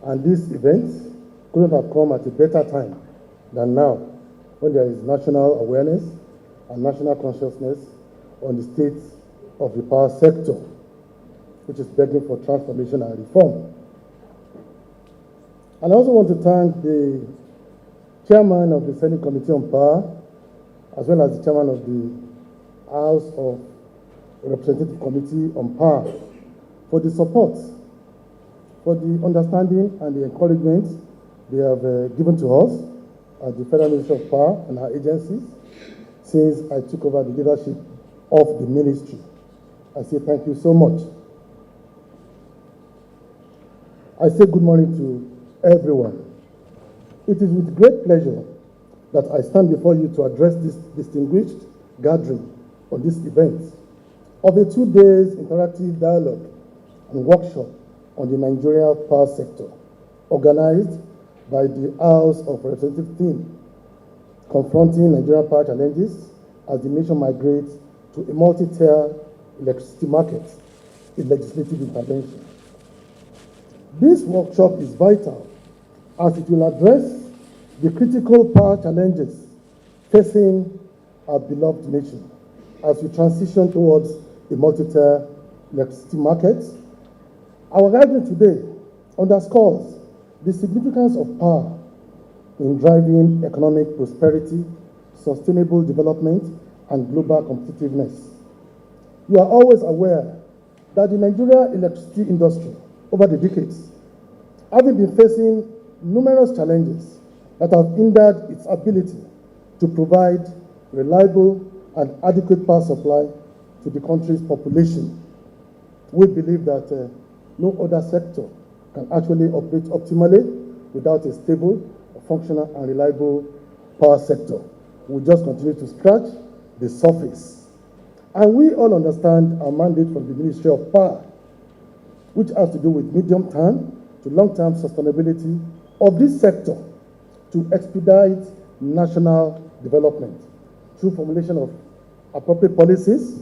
And this event couldn't have come at a better time than now, when there is national awareness and national consciousness on the state of the power sector, which is begging for transformation and reform. And I also want to thank the chairman of the Senate Committee on Power, as well as the chairman of the House of Representative Committee on Power, for the support, for the understanding and the encouragement they have given to us at the Federal Ministry of Power and our agencies since I took over the leadership of the ministry. I say thank you so much. I say good morning to everyone. It is with great pleasure that I stand before you to address this distinguished gathering on this event of a 2 days interactive dialogue and workshop on the Nigerian power sector, organized by the House of Representatives team, confronting Nigerian power challenges as the nation migrates to a multi-tier electricity market in legislative intervention. This workshop is vital as it will address the critical power challenges facing our beloved nation as we transition towards a multi-tier electricity market. Our gathering today underscores the significance of power in driving economic prosperity, sustainable development, and global competitiveness. You are always aware that the Nigerian electricity industry over the decades, having been facing numerous challenges that have hindered its ability to provide reliable and adequate power supply to the country's population. We believe that no other sector can actually operate optimally without a stable, functional, and reliable power sector. We just continue to scratch the surface. And we all understand our mandate from the Ministry of Power, which has to do with medium-term to long-term sustainability of this sector to expedite national development through formulation of appropriate policies,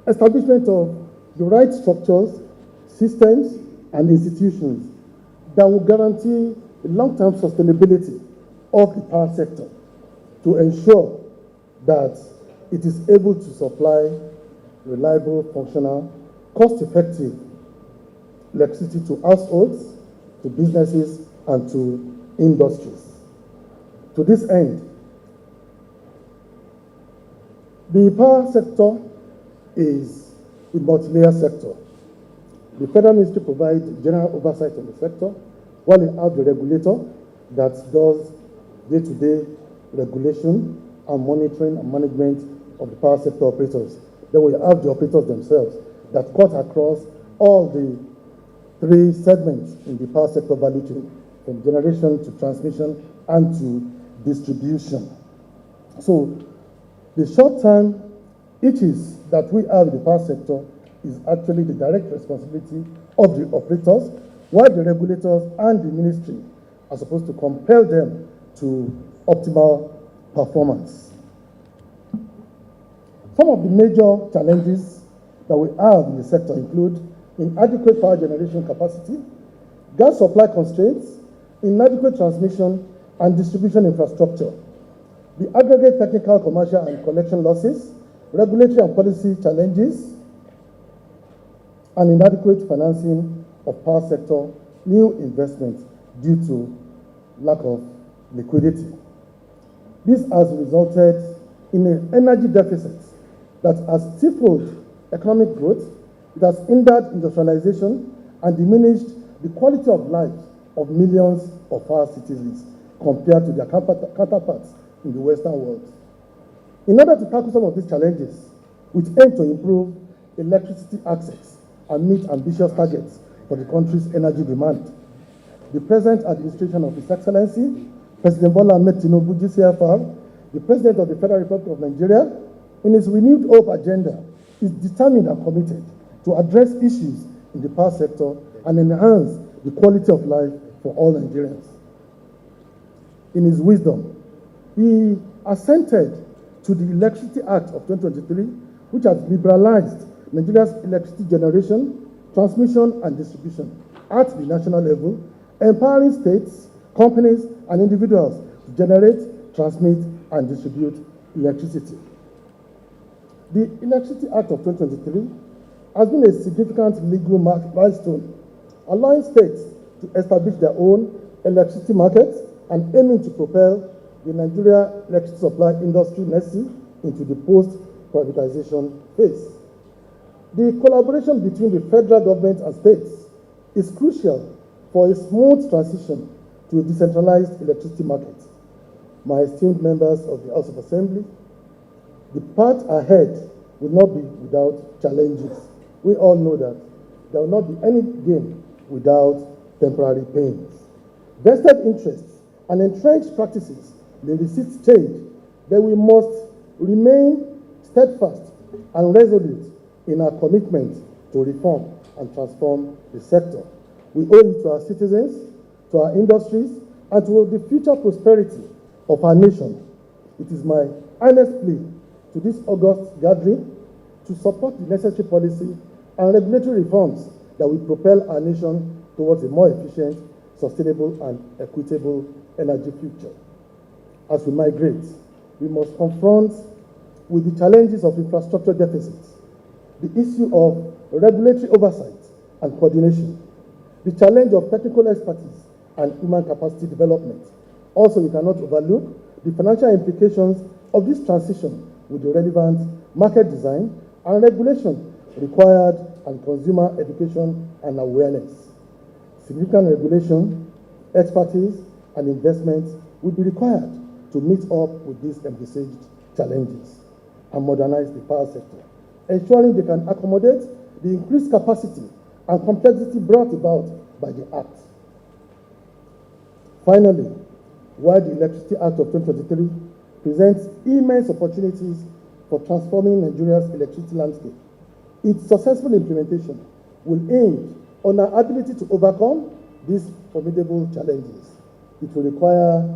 establishment of the right structures, systems, and institutions that will guarantee the long-term sustainability of the power sector to ensure that it is able to supply reliable, functional, cost-effective electricity to households, to businesses, and to industries. To this end, the power sector is a multi-layer sector. The Federal Ministry provides general oversight on the sector, while we have the regulator that does day-to-day regulation and monitoring and management of the power sector operators. Then we have the operators themselves that cut across all the 3 segments in the power sector value chain, from generation to transmission and to distribution. So the short-term issues that we have in the power sector is actually the direct responsibility of the operators, while the regulators and the ministry are supposed to compel them to optimal performance. Some of the major challenges that we have in the sector include inadequate power generation capacity, gas supply constraints, inadequate transmission and distribution infrastructure, the aggregate technical, commercial, and collection losses, regulatory and policy challenges, and inadequate financing of power sector new investments due to lack of liquidity. This has resulted in an energy deficit that has stifled economic growth, it has hindered industrialization, and diminished the quality of life of millions of our citizens compared to their counterparts in the Western world. In order to tackle some of these challenges, we aim to improve electricity access and meet ambitious targets for the country's energy demand. The present administration of His Excellency, President Bola Ahmed Tinubu, GCFR, the President of the Federal Republic of Nigeria, in his renewed hope agenda, is determined and committed to address issues in the power sector and enhance the quality of life for all Nigerians. In his wisdom, he assented to the Electricity Act of 2023, which has liberalized Nigeria's electricity generation, transmission, and distribution, at the national level, empowering states, companies, and individuals to generate, transmit, and distribute electricity. The Electricity Act of 2023 has been a significant legal milestone, allowing states to establish their own electricity markets and aiming to propel the Nigeria electricity supply industry into the post-privatization phase. The collaboration between the federal government and states is crucial for a smooth transition to a decentralized electricity market. My esteemed members of the House of Assembly, the path ahead will not be without challenges. We all know that there will not be any gain without temporary pains. Vested interests and entrenched practices may resist change, but we must remain steadfast and resolute in our commitment to reform and transform the sector. We owe it to our citizens, to our industries, and to the future prosperity of our nation. It is my earnest plea to this august gathering to support the necessary policy and regulatory reforms that will propel our nation towards a more efficient, sustainable, and equitable energy future. As we migrate, we must confront with the challenges of infrastructure deficits, the issue of regulatory oversight and coordination, the challenge of technical expertise and human capacity development. Also, we cannot overlook the financial implications of this transition with the relevant market design and regulation required and consumer education and awareness. Significant regulation, expertise, and investments will be required to meet up with these envisaged challenges and modernize the power sector, ensuring they can accommodate the increased capacity and complexity brought about by the Act. Finally, while the Electricity Act of 2023 presents immense opportunities for transforming Nigeria's electricity landscape, its successful implementation will aim on our ability to overcome these formidable challenges. It will require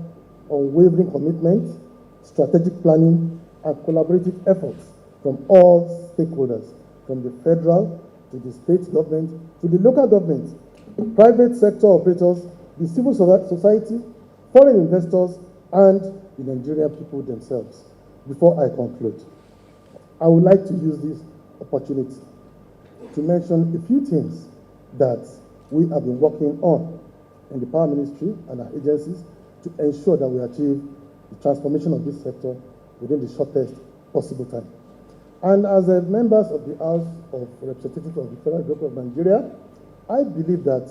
unwavering commitment, strategic planning, and collaborative efforts from all stakeholders, from the federal to the state government to the local government, the private sector operators, the civil society, foreign investors, and the Nigerian people themselves. Before I conclude, I would like to use this opportunity to mention a few things that we have been working on in the Power Ministry and our agencies to ensure that we achieve the transformation of this sector within the shortest possible time. And as members of the House of Representatives of the Federal Government of Nigeria, I believe that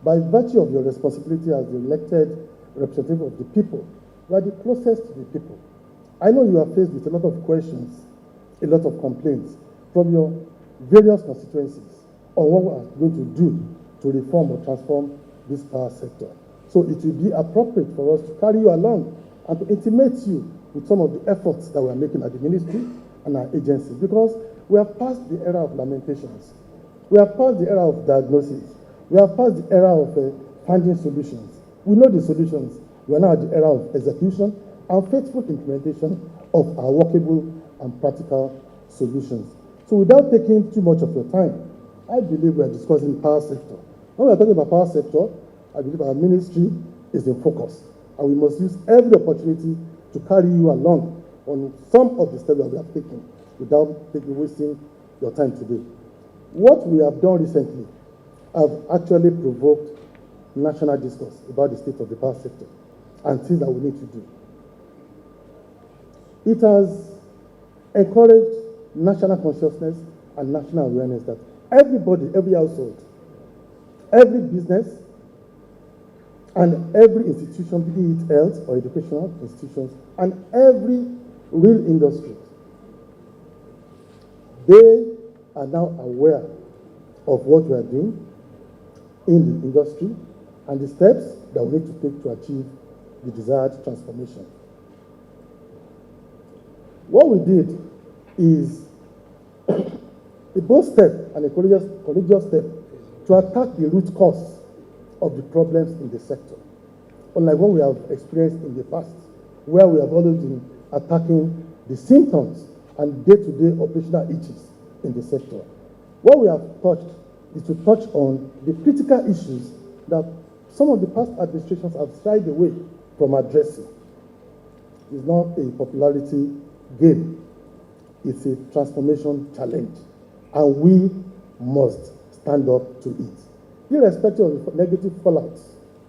by virtue of your responsibility as the elected representative of the people, you are the closest to the people. I know you are faced with a lot of questions, a lot of complaints from your various constituencies on what we are going to do to reform or transform this power sector. So it will be appropriate for us to carry you along and to intimate you with some of the efforts that we are making at the ministry and our agencies, because we have passed the era of lamentations. We have passed the era of diagnosis. We have passed the era of finding solutions. We know the solutions. We are now at the era of execution and faithful implementation of our workable and practical solutions. So without taking too much of your time, I believe we are discussing power sector. When we are talking about power sector, I believe our ministry is in focus, and we must use every opportunity to carry you along on some of the steps that we have taken without wasting your time today. What we have done recently have actually provoked national discourse about the state of the power sector and things that we need to do. It has encouraged national consciousness and national awareness that everybody, every household, every business, and every institution, be it health or educational institutions, and every real industry, they are now aware of what we are doing in the industry and the steps that we need to take to achieve the desired transformation. What we did is a bold step and a courageous step to attack the root cause of the problems in the sector, unlike what we have experienced in the past, where we have always been attacking the symptoms and day-to-day operational issues in the sector. What we have touched is to touch on the critical issues that some of the past administrations have shied away from addressing. It's not a popularity game. It's a transformation challenge, and we must stand up to it. Irrespective of the negative fallouts,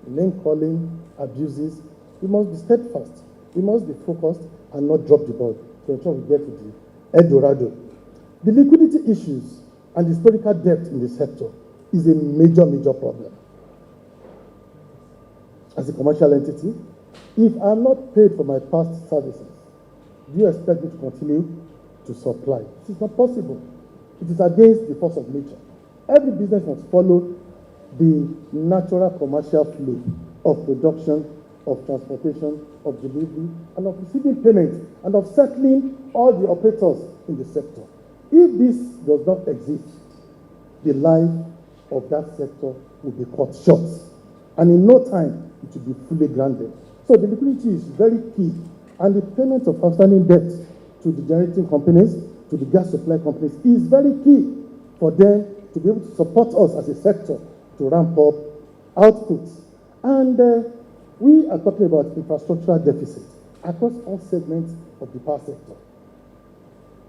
name calling, abuses, we must be steadfast. We must be focused and not drop the ball to ensure we get to the El Dorado. The liquidity issues and historical debt in the sector is a major, major problem. As a commercial entity, if I'm not paid for my past services, do you expect me to continue to supply? It is not possible. It is against the force of nature. Every business must follow the natural commercial flow of production, of transportation, of delivery, and of receiving payments, and of settling all the operators in the sector. If this does not exist, the life of that sector will be cut short, and in no time it will be fully grounded. So the liquidity is very key, and the payment of outstanding debt to the generating companies, to the gas supply companies, is very key for them to be able to support us as a sector to ramp up outputs. And we are talking about infrastructural deficit across all segments of the power sector.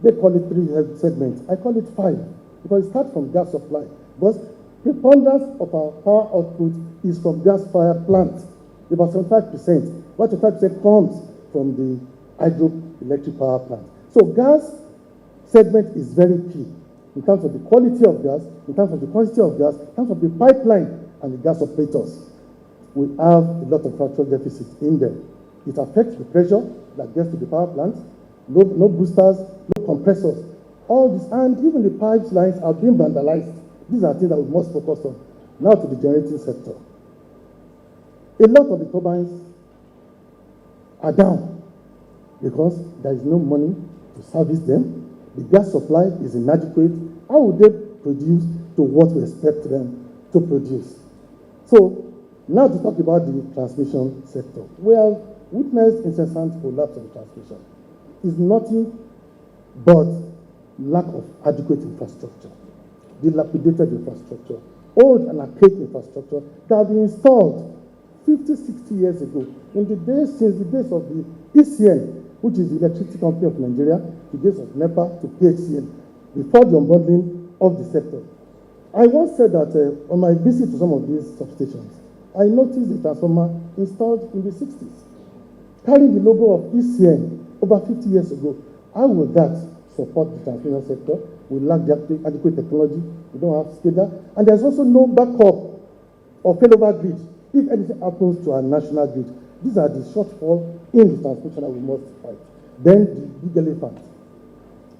They call it 3 segments. I call it 5 because it starts from gas supply. Because preponderance of our power output is from gas-fired plants. About 75%. About 25% comes from the hydroelectric power plant. So gas segment is very key in terms of the quality of gas, in terms of the quantity of gas, in terms of the pipeline and the gas operators. We have a lot of structural deficit in there. It affects the pressure that gets to the power plant. No boosters, no compressors. All this, and even the pipelines are being vandalized. These are things that we must focus on. Now to the generating sector. A lot of the turbines are down because there is no money to service them. The gas supply is inadequate. How would they produce to what we expect them to produce? So, now to talk about the transmission sector. We have witnessed incessant collapse of the transmission. It's nothing but lack of adequate infrastructure, dilapidated infrastructure, old and archaic infrastructure that have been installed 50, 60 years ago, in the days, since the days of the ECN, which is the Electricity Company of Nigeria, the days of NEPA to PHCN, before the unbundling of the sector. I once said that on my visit to some of these substations, I noticed a transformer installed in the 60s, carrying the logo of ECN over 50 years ago. How will that support the transmission sector? We lack the adequate technology, we don't have SCADA, and there's also no backup or failover grid if anything happens to our national grid. These are the shortfall in the transmission that we must fight. Then the big elephant,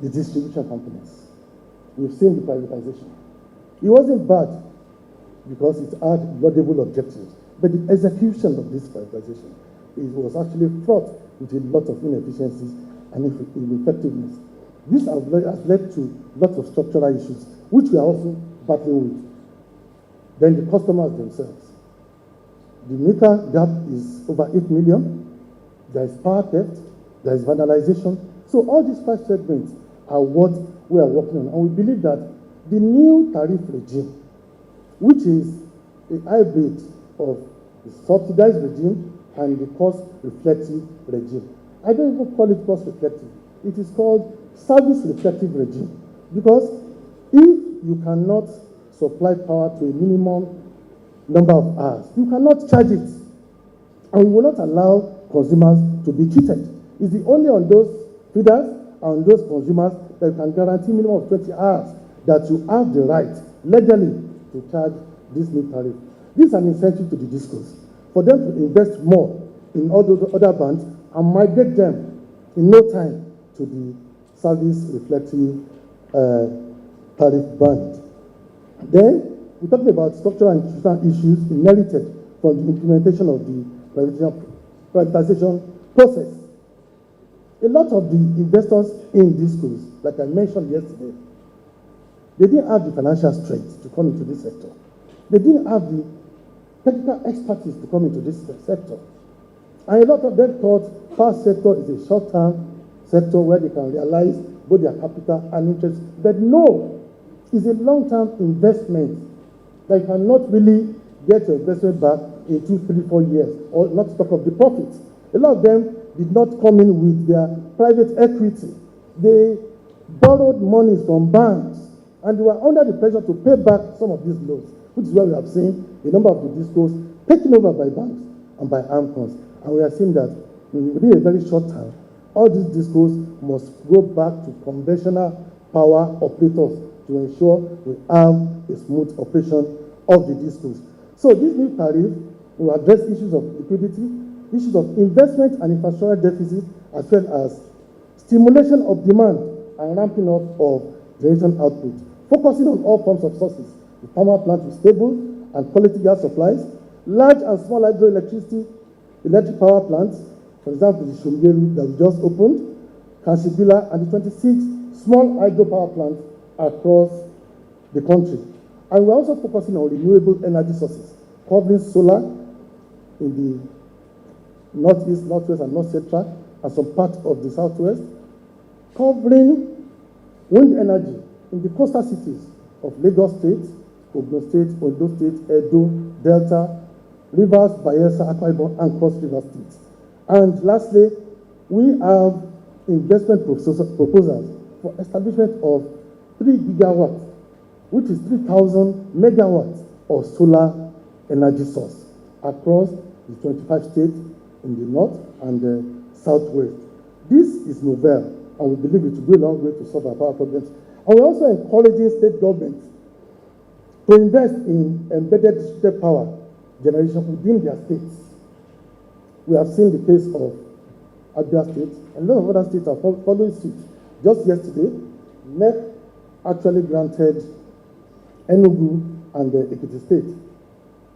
the distribution companies. We've seen the privatization. It wasn't bad because it had laudable objectives, but the execution of this privatization was actually fraught with a lot of inefficiencies and ineffectiveness. This has led to lots of structural issues, which we are also battling with. Then the customers themselves. The meter gap is over 8 million. There is power theft. There is vandalization. So all these 5 segments are what we are working on. And we believe that the new tariff regime, which is a hybrid of the subsidized regime and the cost-reflective regime. I don't even call it cost-reflective. It is called service-reflective regime. Because if you cannot supply power to a minimum number of hours, you cannot charge it. And we will not allow consumers to be cheated. It's the only on those feeders and on those consumers that you can guarantee minimum of 20 hours that you have the right legally to charge this new tariff. This is an incentive to the discos for them to invest more in all those other bands and migrate them in no time to the service reflective tariff band. Then we're talking about structural and institutional issues inherited from the implementation of the privatization process. A lot of the investors in these schools, like I mentioned yesterday, they didn't have the financial strength to come into this sector. They didn't have the technical expertise to come into this sector. And a lot of them thought power sector is a short-term sector where they can realize both their capital and interest. But no, is a long-term investment that you cannot really get your investment back in 2, 3, 4 years, or not to talk of the profits. A lot of them did not come in with their private equity. They borrowed money from banks, and they were under the pressure to pay back some of these loans, which is why we have seen a number of the discos taken over by banks and by AMCONs. And we are seeing that within a very short time, all these discos must go back to conventional power operators to ensure we have a smooth operation of the discos. So this new tariff will address issues of liquidity, issues of investment and infrastructure deficit, as well as stimulation of demand and ramping up of generation output, focusing on all forms of sources. The power plant with stable and quality gas supplies, large and small electric power plants, for example, the Shumgeru that we just opened, Kashibila, and the 26 small hydropower plants across the country. And we're also focusing on renewable energy sources, covering solar in the northeast, northwest, and north central, and some parts of the southwest, covering wind energy in the coastal cities of Lagos State, Ogun State, Ondo State, Edo, Delta, Rivers, Bayelsa, Akwa Ibom, and Cross River States. And lastly, we have investment proposals for establishment of 3 gigawatts, which is 3,000 megawatts of solar energy source across the 25 states in the north and the southwest. This is novel, and we believe it will go a long way to solve our power problems. And we're also encouraging state governments to invest in embedded distributed power generation within their states. We have seen the case of Abia State, and a lot of other states are following suit. Just yesterday, NEC actually granted Enugu and the Ekiti State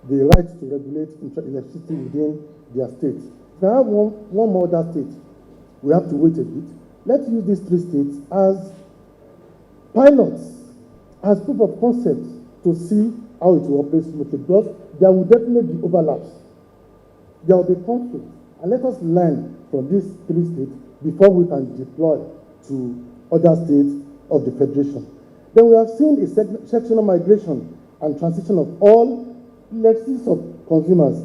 the right to regulate electricity within their states. If we have one more other state, we have to wait a bit. Let's use these 3 states as pilots, as proof of concept to see how it will operate smoothly, because there will definitely be overlaps. There will be conflict, and let us learn from these 3 states before we can deploy to other states of the Federation. Then we have seen a sectional migration and transition of all electricity consumers,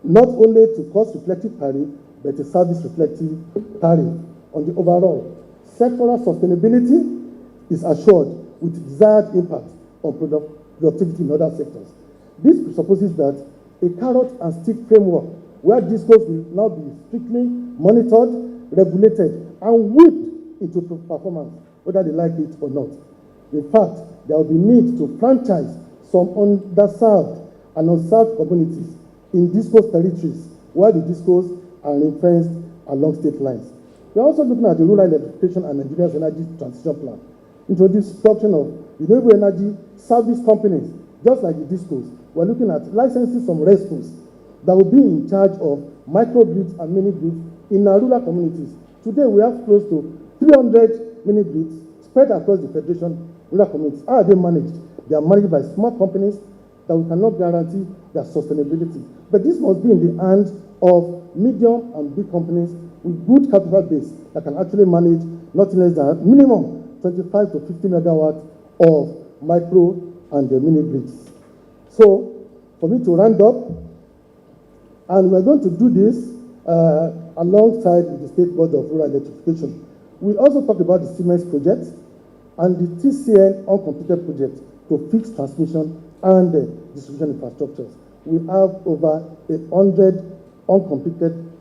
not only to cost-reflective tariff, but a service-reflective tariff. On the overall, sectoral sustainability is assured with desired impact on productivity in other sectors. This presupposes that a carrot and stick framework where discos will now be strictly monitored, regulated, and whipped into performance, whether they like it or not. In fact, there will be need to franchise some underserved and unserved communities in discos territories where the discos are ring-fenced along state lines. We are also looking at the rural electrification and Nigeria's energy transition plan, introduction of renewable energy service companies, just like the discos. We are looking at licensing some rescos that will be in charge of microgrids and mini-grids in our rural communities. Today, we have close to 300 mini-grids spread across the Federation rural communities. How are they managed? They are managed by small companies that we cannot guarantee their sustainability. But this must be in the hands of medium and big companies with good capital base that can actually manage nothing less than minimum 25 to 50 megawatts of micro and mini grids. So, for me to round up, and we're going to do this alongside with the State Board of Rural Electrification. We also talked about the Siemens project and the TCN uncompleted project to fix transmission and distribution infrastructures. We have over 100 uncompleted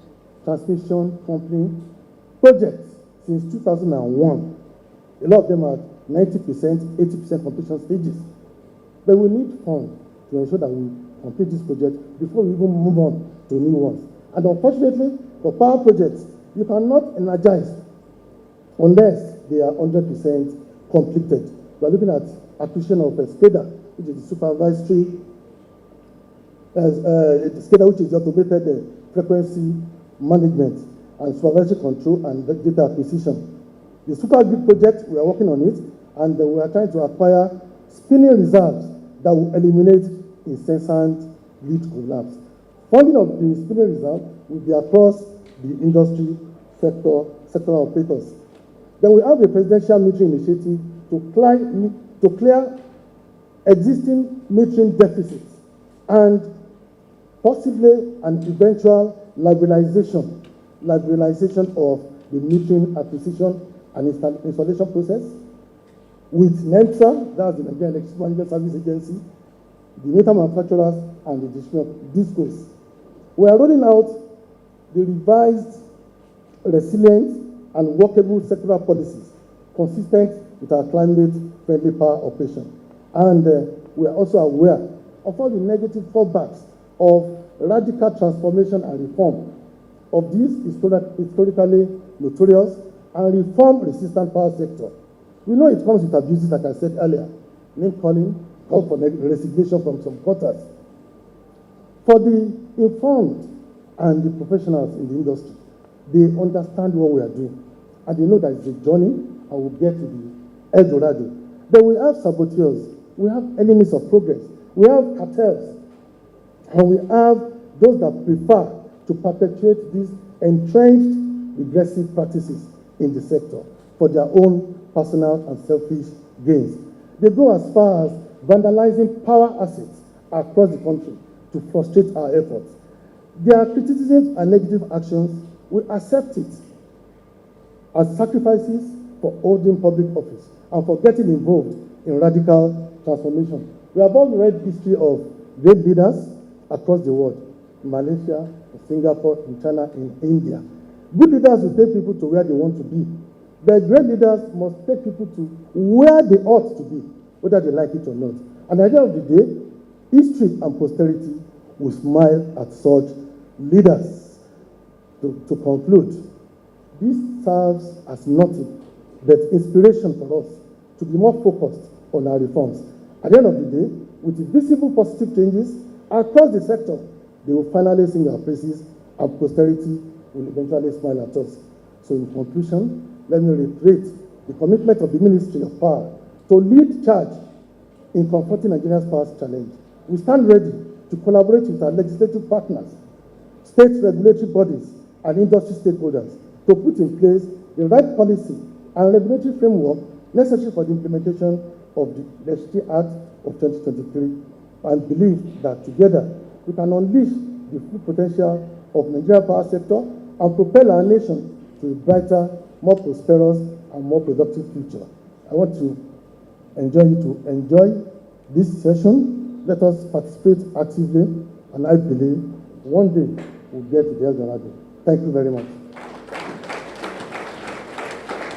transmission company projects since 2001. A lot of them are 90%, 80% completion stages. But we need funds to ensure that we complete this project before we even move on to new ones. And unfortunately, for power projects, you cannot energize unless they are 100% completed. We are looking at acquisition of SCADA, which is the supervisory, SCADA, which is the automated frequency management and supervisory control and data acquisition. The supergrid project, we are working on it, and we are trying to acquire spinning reserves that will eliminate incessant grid collapse. Funding of the spinning reserve will be across the industry sector operators. Then we have a presidential metering initiative to clear existing metering deficits and possibly an eventual liberalization of the metering acquisition and installation process with NEMSA, that's the Nigerian Electricity Management Service Agency, the meter manufacturers, and the DISCOs. We are rolling out the revised, resilient, and workable sectoral policies consistent with our climate-friendly power operation. And we are also aware of all the negative fallbacks of radical transformation and reform of this historically notorious and reform-resistant power sector. We know it comes with abuses, like I said earlier, name-calling, call for resignation from some quarters. For the informed and the professionals in the industry, they understand what we are doing, and they know that it's a journey, and we'll get to the El Dorado. Then we have saboteurs, we have enemies of progress, we have cartels, and we have those that prefer to perpetuate these entrenched regressive practices in the sector for their own personal and selfish gains. They go as far as vandalizing power assets across the country to frustrate our efforts. Their criticisms and negative actions, we accept it as sacrifices for holding public office and for getting involved in radical transformation. We have all read history of great leaders across the world, in Malaysia, in Singapore, in China, in India. Good leaders will take people to where they want to be. But great leaders must take people to where they ought to be, whether they like it or not. And at the end of the day, history and posterity will smile at such leaders. To conclude, this serves as nothing but inspiration for us to be more focused on our reforms. At the end of the day, with visible positive changes across the sector, they will finally sing our praises and posterity will eventually smile at us. So in conclusion, let me reiterate the commitment of the Ministry of Power to lead charge in confronting Nigeria's power challenge. We stand ready to collaborate with our legislative partners, state regulatory bodies, and industry stakeholders to put in place the right policy and regulatory framework necessary for the implementation of the Legislative Act of 2023, and believe that together we can unleash the full potential of the Nigerian power sector and propel our nation to a brighter, more prosperous, and more productive future. I want to enjoy this session. Let us participate actively, and I believe one day we'll get to the El Dorado. Thank you very much.